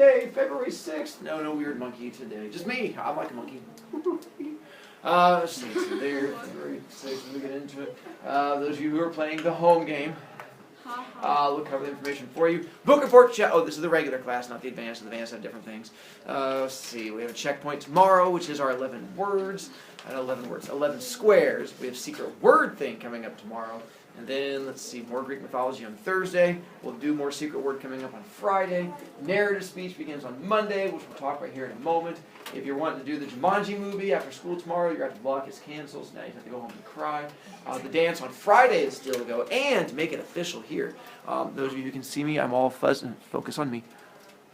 Monday, February 6th. No weird monkey today. Just me. I'm like a monkey. Let's see. So there, February 6th, we get into it. Those of you who are playing the home game, we'll cover the information for you. Book report check. Oh, this is the regular class, not the advanced. The advanced have different things. Let's see. We have a checkpoint tomorrow, which is our 11 words. 11 squares. We have secret word thing coming up tomorrow. And then, let's see, more Greek mythology on Thursday. We'll do more secret word coming up on Friday. Narrative speech begins on Monday, which we'll talk about here in a moment. If you're wanting to do the Jumanji movie after school tomorrow, you're at the block is canceled, so now you have to go home and cry. The dance on Friday is still to go, and to make it official here. Those of you who can see me, I'm all fuzzy. Focus on me.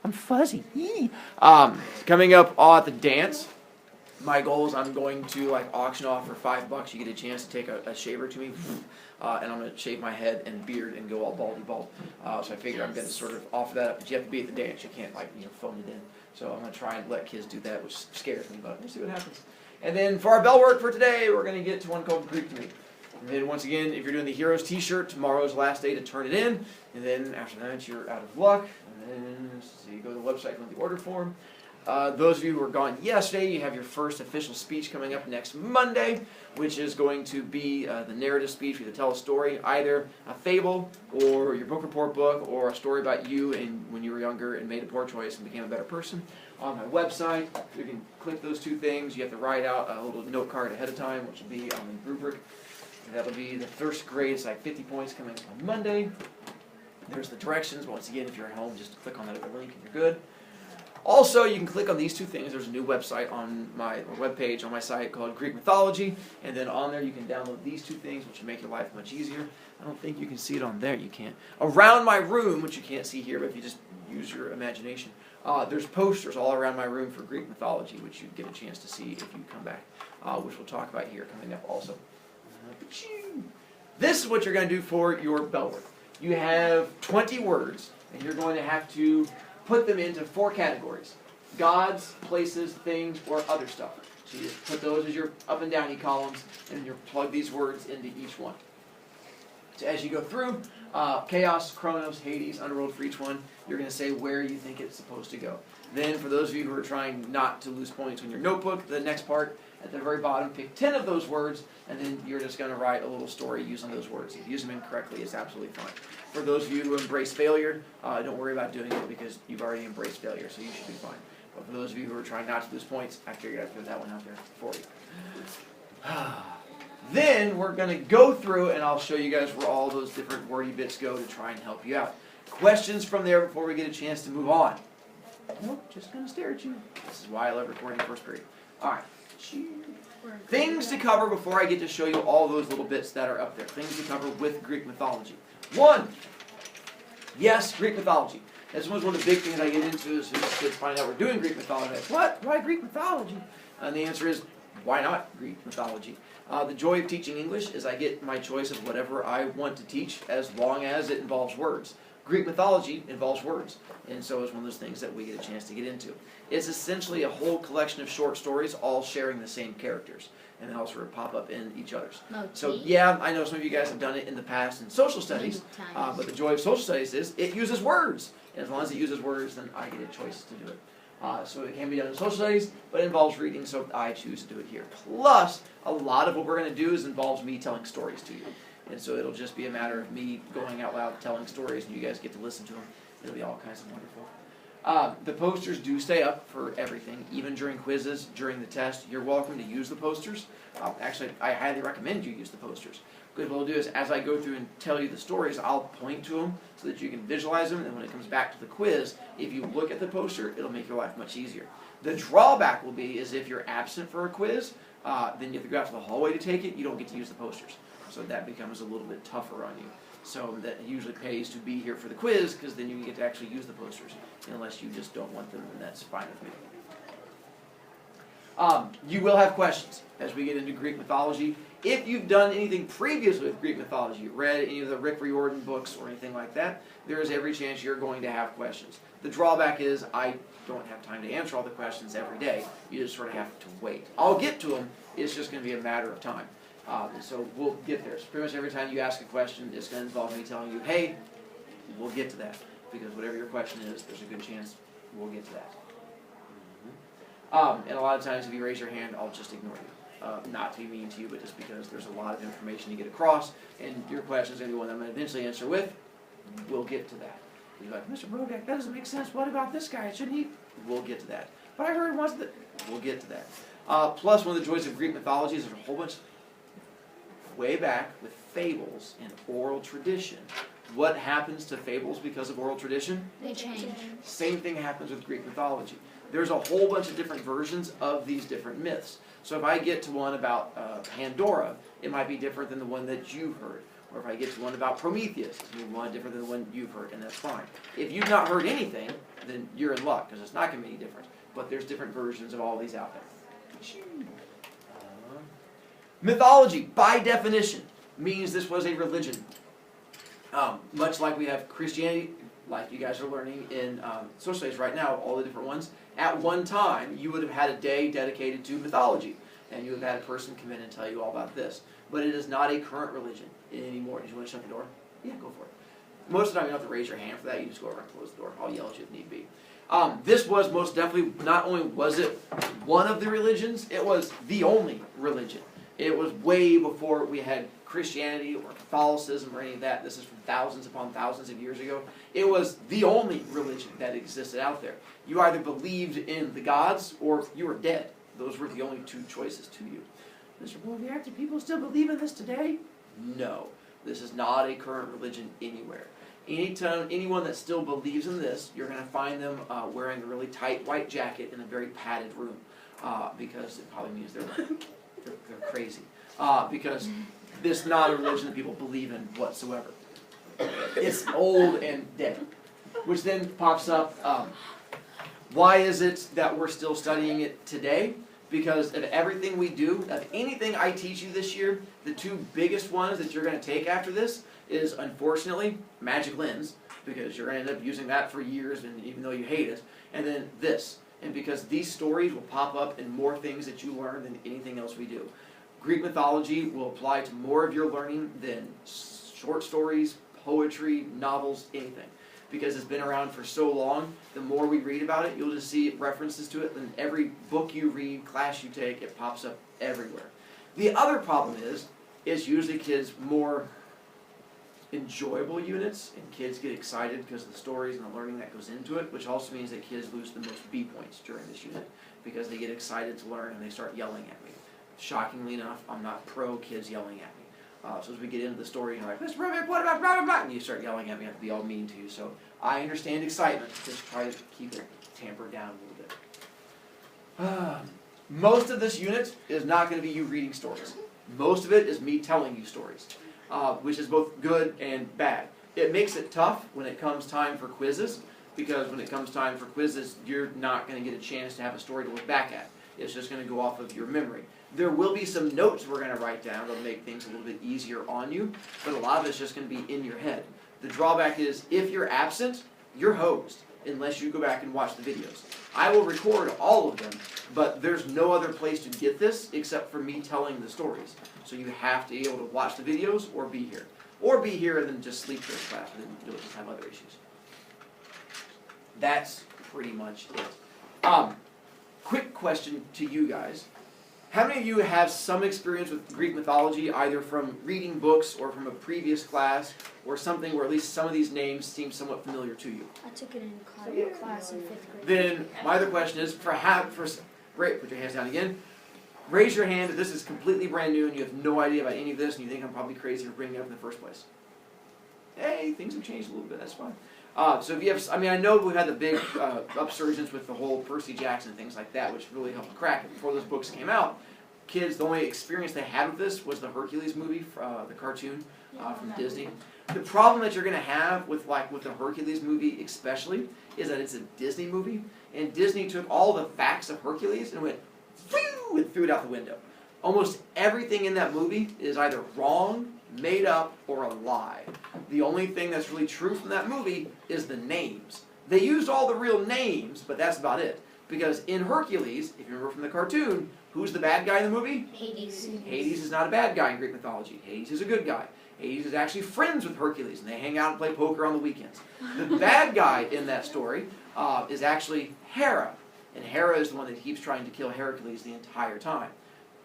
I'm fuzzy. Coming up at the dance, my goal is I'm going to auction off for $5. You get a chance to take a shaver to me, and I'm going to shave my head and beard and go all baldy bald. So I figured I'm going to sort of offer that up, but you have to be at the dance. You can't phone it in. So I'm going to try and let kids do that, which scares me, but we'll see what happens. And then for our bell work for today, we're going to get to one called Greek to Me. And then once again, if you're doing the Heroes t-shirt, tomorrow's the last day to turn it in. And then after that, you're out of luck. And then you go to the website and the order form. Those of you who were gone yesterday, you have your first official speech coming up next Monday, which is going to be the narrative speech where you tell a story, either a fable or your book report book, or a story about you and when you were younger and made a poor choice and became a better person. On my website, you can click those two things. You have to write out a little note card ahead of time, which will be on the rubric. That'll be the first grade. It's 50 points coming on Monday. There's the directions. Once again, if you're at home, just click on that other link and you're good. Also, you can click on these two things. There's a new website on my webpage on my site called Greek Mythology, and then on there you can download these two things, which will make your life much easier. I don't think you can see it on there. You can't. Around my room, which you can't see here, but if you just use your imagination, there's posters all around my room for Greek mythology, which you get a chance to see if you come back, which we'll talk about here coming up also. This is what you're going to do for your bell work. You have 20 words, and you're going to have to put them into 4 categories: gods, places, things, or other stuff. So you just put those as your up and downy columns, and you plug these words into each one. So as you go through, Chaos, Chronos, Hades, Underworld, for each one, you're going to say where you think it's supposed to go. Then for those of you who are trying not to lose points on your notebook, the next part, at the very bottom, pick 10 of those words, and then you're just going to write a little story using those words. If you use them incorrectly, it's absolutely fine. For those of you who embrace failure, don't worry about doing it because you've already embraced failure, so you should be fine. But for those of you who are trying not to lose points, I figured I'd throw that one out there for you. Then we're going to go through, and I'll show you guys where all those different wordy bits go to try and help you out. Questions from there before we get a chance to move on. Nope, just going to stare at you. This is why I love recording first period. All right. Things to cover before I get to show you all those little bits that are up there. Things to cover with Greek mythology. 1. Yes, Greek mythology. This was one of the big things I get into as soon as kids find out we're doing Greek mythology. What? Why Greek mythology? And the answer is, why not Greek mythology? The joy of teaching English is I get my choice of whatever I want to teach as long as it involves words. Greek mythology involves words, and so it's one of those things that we get a chance to get into. It's essentially a whole collection of short stories all sharing the same characters, and they all sort of pop up in each other's. So yeah, I know some of you guys have done it in the past in social studies, but the joy of social studies is it uses words, and as long as it uses words, then I get a choice to do it. So it can be done in social studies, but it involves reading, so I choose to do it here. Plus, a lot of what we're going to do involves me telling stories to you. And so it'll just be a matter of me going out loud telling stories, and you guys get to listen to them. It'll be all kinds of wonderful. The posters do stay up for everything, even during quizzes, during the test. You're welcome to use the posters. Actually, I highly recommend you use the posters. Because what I'll do is, as I go through and tell you the stories, I'll point to them so that you can visualize them, and when it comes back to the quiz, if you look at the poster, it'll make your life much easier. The drawback will be is if you're absent for a quiz, then you have to go out to the hallway to take it, you don't get to use the posters. So that becomes a little bit tougher on you. So that usually pays to be here for the quiz, because then you get to actually use the posters. Unless you just don't want them, then that's fine with me. You will have questions as we get into Greek mythology. If you've done anything previously with Greek mythology, read any of the Rick Riordan books or anything like that, there is every chance you're going to have questions. The drawback is I don't have time to answer all the questions every day. You just sort of have to wait. I'll get to them. It's just going to be a matter of time. So we'll get there. So pretty much every time you ask a question, it's going to involve me telling you, hey, we'll get to that. Because whatever your question is, there's a good chance We'll get to that. And a lot of times if you raise your hand, I'll just ignore you. Not to be mean to you, but just because there's a lot of information to get across, and your question is going to be one I'm going to eventually answer with. We'll get to that. You're like, Mr. Brovicast, that doesn't make sense. What about this guy? Shouldn't he? We'll get to that. But I heard he wants that. We'll get to that. Plus, one of the joys of Greek mythology is there's a whole bunch way back with fables and oral tradition. What happens to fables because of oral tradition? They change. Same thing happens with Greek mythology. There's a whole bunch of different versions of these different myths. So if I get to one about Pandora, it might be different than the one that you've heard. Or if I get to one about Prometheus, it's going to be one different than the one you've heard, and that's fine. If you've not heard anything, then you're in luck, because it's not going to be any different. But there's different versions of all these out there. Mythology, by definition, means this was a religion. Much like we have Christianity, like you guys are learning in social studies right now, all the different ones. At one time, you would have had a day dedicated to mythology, and you would have had a person come in and tell you all about this. But it is not a current religion anymore. Did you want to shut the door? Yeah, go for it. Most of the time, you don't have to raise your hand for that. You just go over and close the door. I'll yell at you if need be. This was most definitely, not only was it one of the religions, it was the only religion. It was way before we had Christianity or Catholicism or any of that. This is from thousands upon thousands of years ago. It was the only religion that existed out there. You either believed in the gods or you were dead. Those were the only two choices to you. Mr. Brovicast, do people still believe in this today? No. This is not a current religion anywhere. Anyone that still believes in this, you're going to find them wearing a really tight white jacket in a very padded room. Because it probably means they're crazy. Because this is not a religion that people believe in whatsoever. It's old and dead. Which then pops up, why is it that we're still studying it today? Because of everything we do, of anything I teach you this year, the two biggest ones that you're going to take after this is, unfortunately, magic lens, because you're going to end up using that for years, and even though you hate it, and then this. And because these stories will pop up in more things that you learn than anything else we do. Greek mythology will apply to more of your learning than short stories, poetry, novels, anything. Because it's been around for so long, the more we read about it, you'll just see references to it. In every book you read, class you take, it pops up everywhere. The other problem is usually kids' more enjoyable units, and kids get excited because of the stories and the learning that goes into it, which also means that kids lose the most B points during this unit because they get excited to learn and they start yelling at me. Shockingly enough, I'm not pro kids yelling at me. So as we get into the story, you're like, Mr. Brovicast, what about blah, blah, blah? And you start yelling at me, I have to be all mean to you. So I understand excitement. Just try to keep it tampered down a little bit. Most of this unit is not going to be you reading stories. Most of it is me telling you stories, which is both good and bad. It makes it tough when it comes time for quizzes, because when it comes time for quizzes, you're not going to get a chance to have a story to look back at. It's just going to go off of your memory. There will be some notes we're going to write down that'll make things a little bit easier on you, but a lot of it's just going to be in your head. The drawback is, if you're absent, you're hosed, unless you go back and watch the videos. I will record all of them, but there's no other place to get this except for me telling the stories. So you have to be able to watch the videos or be here. Or be here and then just sleep through class, and then you'll just have other issues. That's pretty much it. Quick question to you guys. How many of you have some experience with Greek mythology, either from reading books or from a previous class, or something where at least some of these names seem somewhat familiar to you? I took it in class in 5th grade. Then my other question is, great, put your hands down again. Raise your hand if this is completely brand new and you have no idea about any of this and you think I'm probably crazy for bringing it up in the first place. Hey, things have changed a little bit, that's fine. So if you have, I know we've had the big upsurgence with the whole Percy Jackson and things like that, which really helped crack it. Before those books came out, kids, the only experience they had with this was the Hercules movie, the cartoon from Disney. The problem that you're going to have with the Hercules movie especially is that it's a Disney movie, and Disney took all the facts of Hercules and went, phew, and threw it out the window. Almost everything in that movie is either wrong, made up, or a lie. The only thing that's really true from that movie is the names. They used all the real names, but that's about it. Because in Hercules, if you remember from the cartoon, who's the bad guy in the movie? Hades. Hades is not a bad guy in Greek mythology. Hades is a good guy. Hades is actually friends with Hercules, and they hang out and play poker on the weekends. The bad guy in that story is actually Hera, and Hera is the one that keeps trying to kill Hercules the entire time.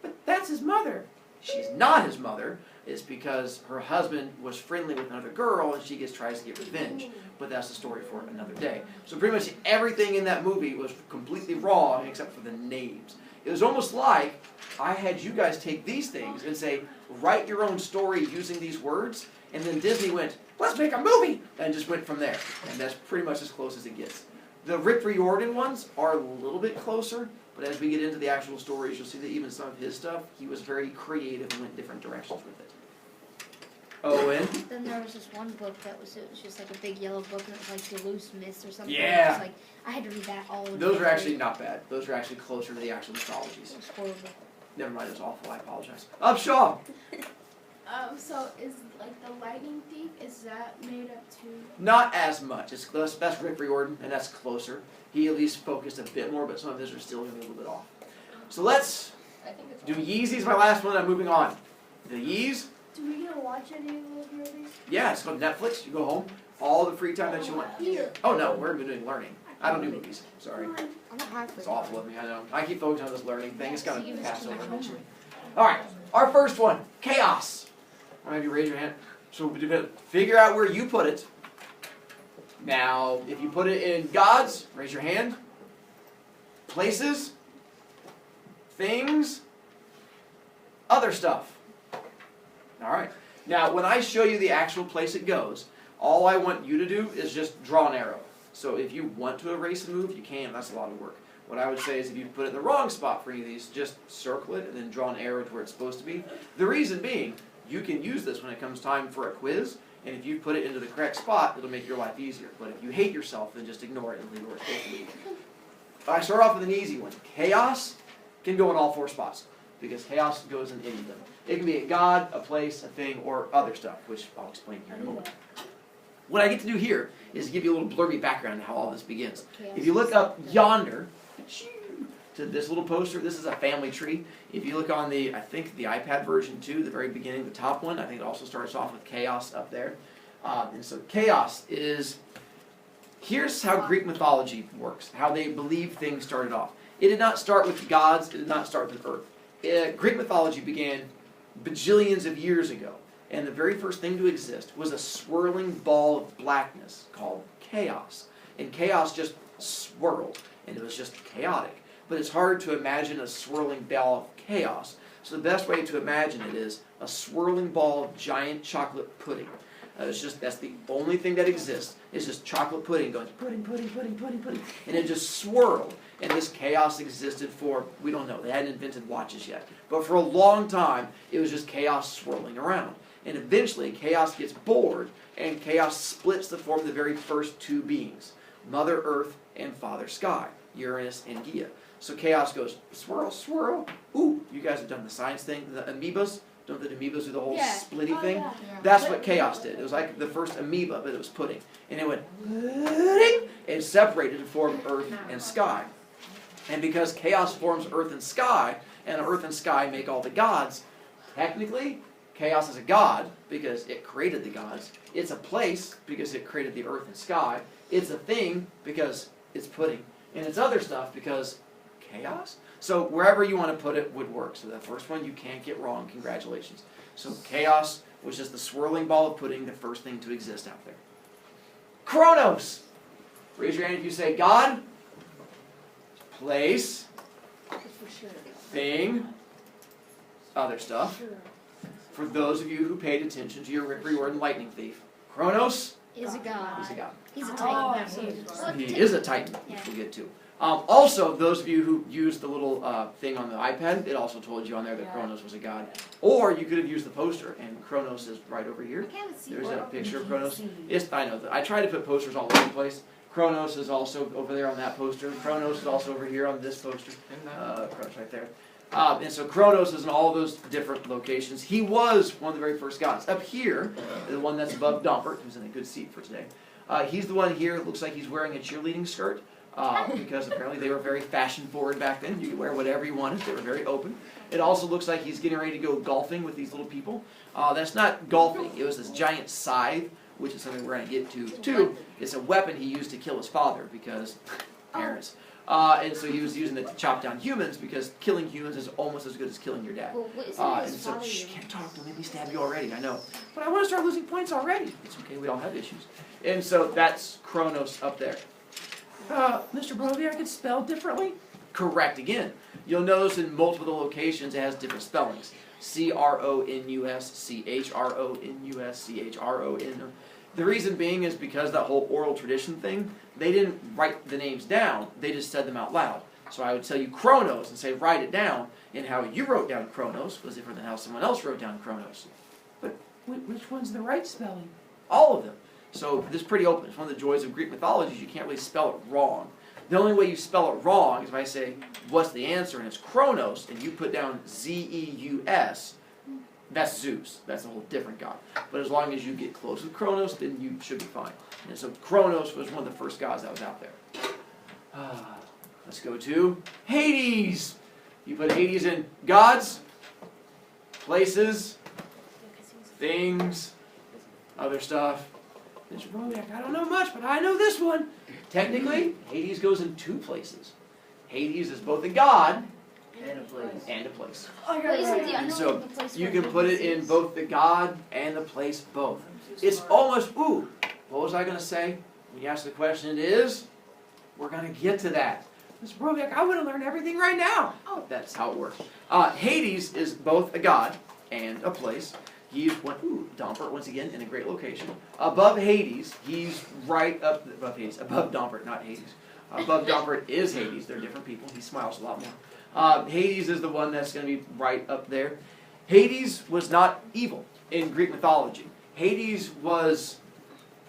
But that's his mother. She's not his mother. It's because her husband was friendly with another girl, and she tries to get revenge. But that's the story for another day. So pretty much everything in that movie was completely wrong except for the names. It was almost like I had you guys take these things and say, write your own story using these words, and then Disney went, let's make a movie, and just went from there. And that's pretty much as close as it gets. The Rick Riordan ones are a little bit closer, but as we get into the actual stories, you'll see that even some of his stuff, he was very creative and went different directions with it. Owen? Then there was this one book it was just like a big yellow book, and it was like the loose myths or something. Yeah. It was like, I had to read that all over. Those are actually not bad. Those are actually closer to the actual mythologies. It was horrible. Never mind, it was awful. I apologize. Shaw! So is like the lightning thief, is that made up too? Not as much. That's Rick Riordan, and that's closer. He at least focused a bit more, but some of his are still going to be a little bit off. So let's do Yeezy's my last one. I'm moving on. The Yeez. Do we get to watch any of those movies? Yeah, it's called Netflix. You go home, all the free time that you want. Oh no, we're doing learning. I don't do movies. Sorry. I'm not halfway. It's awful of me, I know. I keep focusing on this learning thing. It's going to pass over eventually. All right, our first one, chaos. I'll have you raise your hand. So figure out where you put it. Now, if you put it in gods, raise your hand. Places, things, other stuff. All right. Now, when I show you the actual place it goes, all I want you to do is just draw an arrow. So if you want to erase and move, you can. That's a lot of work. What I would say is if you put it in the wrong spot for any of these, just circle it and then draw an arrow to where it's supposed to be. The reason being, you can use this when it comes time for a quiz, and if you put it into the correct spot, it'll make your life easier. But if you hate yourself, then just ignore it and leave it where it's supposed to be. I start off with an easy one. Chaos can go in all four spots, because chaos goes in any of them. It can be a god, a place, a thing, or other stuff, which I'll explain here in a moment. What I get to do here is give you a little blurby background on how all this begins. If you look up yonder to this little poster, this is a family tree. If you look on the, I think the iPad version too, the very beginning, the top one, I think it also starts off with chaos up there. And so chaos is, here's how Greek mythology works, how they believe things started off. It did not start with gods, it did not start with Earth. Greek mythology began bajillions of years ago. And the very first thing to exist was a swirling ball of blackness called chaos. And chaos just swirled, and it was just chaotic. But it's hard to imagine a swirling ball of chaos. So the best way to imagine it is a swirling ball of giant chocolate pudding. That's the only thing that exists. It's just chocolate pudding going pudding, pudding, pudding, pudding, pudding. And it just swirled. And this chaos existed for, we don't know, they hadn't invented watches yet. But for a long time, it was just chaos swirling around. And eventually, chaos gets bored, and chaos splits to form the very first two beings, Mother Earth and Father Sky, Uranus and Gaia. So chaos goes, swirl, swirl. Ooh, you guys have done the science thing, the amoebas. Don't the amoebas do the whole splitty thing? Yeah. That's what chaos did. It was like the first amoeba, but it was pudding. And it went, pudding, and separated to form Earth and Sky. And because chaos forms Earth and Sky, and Earth and Sky make all the gods, technically, chaos is a god because it created the gods. It's a place because it created the earth and sky. It's a thing because it's pudding. And it's other stuff because chaos. So wherever you want to put it would work. So the first one you can't get wrong. Congratulations. So chaos was just the swirling ball of pudding, the first thing to exist out there. Chronos. Raise your hand if you say God, place, thing, other stuff. For those of you who paid attention to your Rick Riordan Lightning Thief, Chronos Is a god. is a god. He's a titan. He is a titan, which we'll get to. Also, those of you who used the little thing on the iPad, it also told you on there that Chronos was a god. Or you could have used the poster, and Chronos is right over here. There's a picture of Chronos. I know that. I try to put posters all over the place. Chronos is also over there on that poster. Chronos is also over here on this poster. Chronos right there. And so Chronos is in all those different locations. He was one of the very first gods. Up here, the one that's above Dombert, who's in a good seat for today. He's the one here, it looks like he's wearing a cheerleading skirt. because apparently they were very fashion forward back then. You could wear whatever you wanted. They were very open. It also looks like he's getting ready to go golfing with these little people. That's not golfing. It was this giant scythe, which is something we're going to get to too. It's a weapon he used to kill his father because parents. And so he was using it to chop down humans because killing humans is almost as good as killing your dad. Well, what is And so, can't talk, don't make me stab you already, I know. But I want to start losing points already. It's okay, we all have issues. And so that's Kronos up there. Mr. Brovicast, it's spelled differently? Correct again. You'll notice in multiple locations it has different spellings. Cronus, Chronus, Chron. The reason being is because that whole oral tradition thing, they didn't write the names down, they just said them out loud. So I would tell you Kronos and say write it down, and how you wrote down Kronos was different than how someone else wrote down Kronos. But which one's the right spelling? All of them. So this is pretty open. It's one of the joys of Greek mythology is you can't really spell it wrong. The only way you spell it wrong is if I say, what's the answer, and it's Kronos, and you put down Zeus, that's Zeus. That's a whole different god. But as long as you get close with Kronos, then you should be fine. And so Kronos was one of the first gods that was out there. Let's go to Hades. You put Hades in gods, places, things, other stuff. Mr. Brovicast, I don't know much, but I know this one. Technically, Hades goes in two places. Hades is both a god And a place. and a place. And So you can put it in both the god and the place both. It's almost, ooh, what was I going to say? When you ask the question, it is, we're going to get to that. Mr. Brovicast, I want to learn everything right now. Oh, that's how it works. Hades is both a god and a place. He's Dompert once again in a great location. Above Hades, he's right up above Hades. Above Dompert, not Hades. Above Dompert is Hades. They're different people. He smiles a lot more. Hades is the one that's going to be right up there. Hades was not evil in Greek mythology. Hades was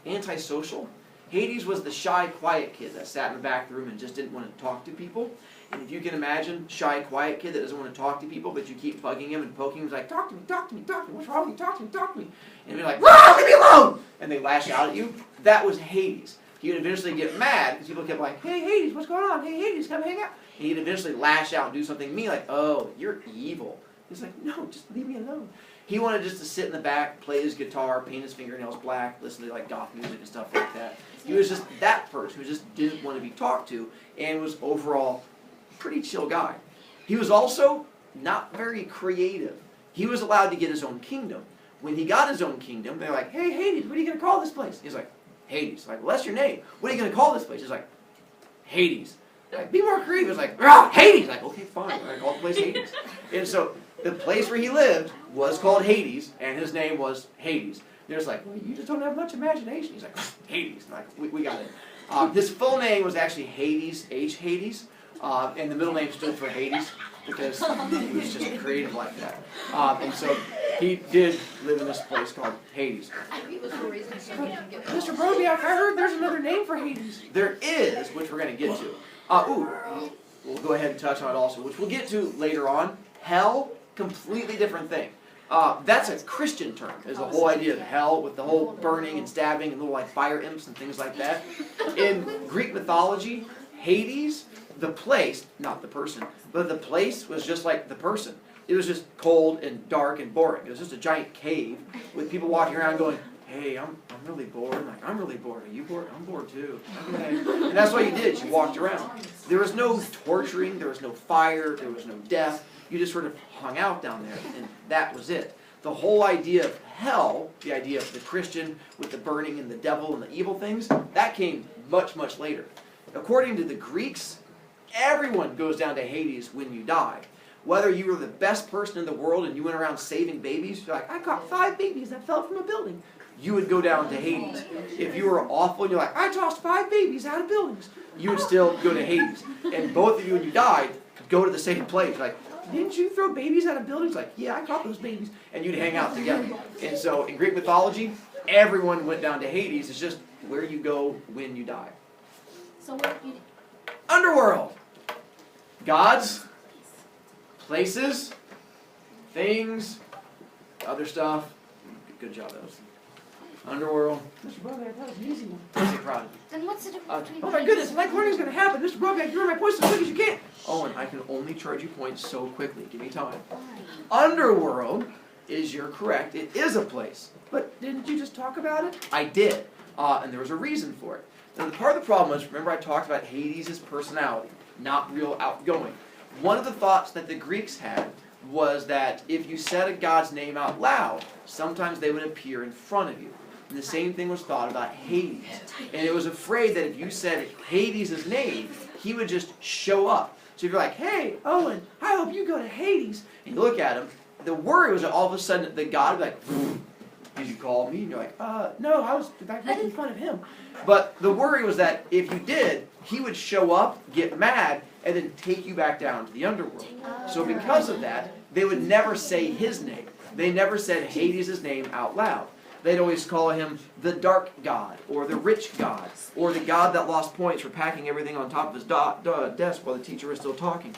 antisocial. Hades was the shy, quiet kid that sat in the back room and just didn't want to talk to people. And if you can imagine, shy, quiet kid that doesn't want to talk to people, but you keep bugging him and poking him, he's like, talk to me, talk to me, talk to me, what's wrong with you, talk to me, talk to me. And you're like, leave me alone! And they lash out at you. That was Hades. He would eventually get mad because people kept like, hey, Hades, what's going on? Hey, Hades, come hang out. And he'd eventually lash out and do something mean like, oh, you're evil. He's like, no, just leave me alone. He wanted just to sit in the back, play his guitar, paint his fingernails black, listen to like goth music and stuff like that. He was just that person who just didn't want to be talked to and was overall pretty chill guy. He was also not very creative. He was allowed to get his own kingdom. When he got his own kingdom, they're like, hey, Hades, what are you going to call this place? He's like, Hades. Like, well, that's your name. What are you going to call this place? He's like, Hades. Like, be more creative. He's like, Hades. Like, okay, fine. I call the place Hades. And so the place where he lived was called Hades, and his name was Hades. They're just like, well, you just don't have much imagination. He's like, Hades. Like, we got it. His full name was actually Hades, Hades. And the middle name stood for Hades because he was just creative like that. And so he did live in this place called Hades. Mr. Brovicast, I heard there's another name for Hades. There is, which we're going to get to. We'll go ahead and touch on it also, which we'll get to later on. Hell, completely different thing. That's a Christian term, is the whole idea of hell with the whole burning and stabbing and little like fire imps and things like that. In Greek mythology, Hades, the place, not the person, but the place was just like the person. It was just cold and dark and boring. It was just a giant cave with people walking around going, hey, I'm really bored. I'm like, I'm really bored. Are you bored? I'm bored too. Okay. And that's what you did. You walked around. There was no torturing. There was no fire. There was no death. You just sort of hung out down there, and that was it. The whole idea of hell, the idea of the Christian with the burning and the devil and the evil things, that came much, much later. According to the Greeks, everyone goes down to Hades when you die. Whether you were the best person in the world and you went around saving babies, you're like, I caught 5 babies that fell from a building. You would go down to Hades. If you were awful and you're like, I tossed 5 babies out of buildings, you would still go to Hades. And both of you, when you died, go to the same place. Like, didn't you throw babies out of buildings? Like, yeah, I caught those babies. And you'd hang out together. And so in Greek mythology, everyone went down to Hades. It's just where you go when you die. So what you Underworld. Gods, places, things, other stuff. Good job, those. Underworld. Mr. Brovicast, that was an easy one. I'm so proud of you. Then what's the difference between Oh my goodness, like learning's gonna happen. Mr. Brovicast, you earn my points as quick as you can. Owen, I can only charge you points so quickly. Give me time. Underworld you're correct. It is a place. But didn't you just talk about it? I did. And there was a reason for it. Now, the part of the problem is, remember I talked about Hades' personality, not real outgoing. One of the thoughts that the Greeks had was that if you said a god's name out loud, sometimes they would appear in front of you. And the same thing was thought about Hades. And it was afraid that if you said Hades' name, he would just show up. So if you're like, hey, Owen, I hope you go to Hades, and you look at him, the worry was that all of a sudden the god would be like, did you call me? And you're like, no, I was making fun of him. But the worry was that if you did, he would show up, get mad, and then take you back down to the underworld. So because of that, they would never say his name. They never said Hades' name out loud. They'd always call him the dark god, or the rich god, or the god that lost points for packing everything on top of his desk while the teacher was still talking.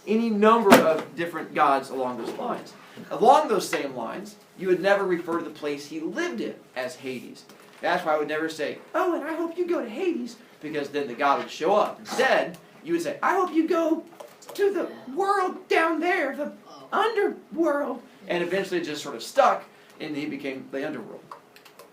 Any number of different gods along those lines. Along those same lines, you would never refer to the place he lived in as Hades. That's why I would never say, oh, and I hope you go to Hades, because then the god would show up. Instead, you would say, I hope you go to the world down there, the underworld. And eventually it just sort of stuck, and he became the underworld.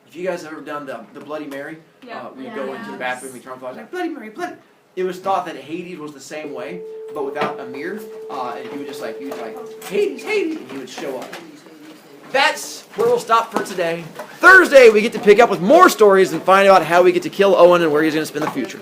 If you guys have ever done the Bloody Mary, we go into the bathroom, we turn on the like, Bloody Mary, Bloody. It was thought that Hades was the same way, but without a mirror, and you would just like, Hades, Hades, and he would show up. That's where we'll stop for today. Thursday, we get to pick up with more stories and find out how we get to kill Owen and where he's going to spend the future.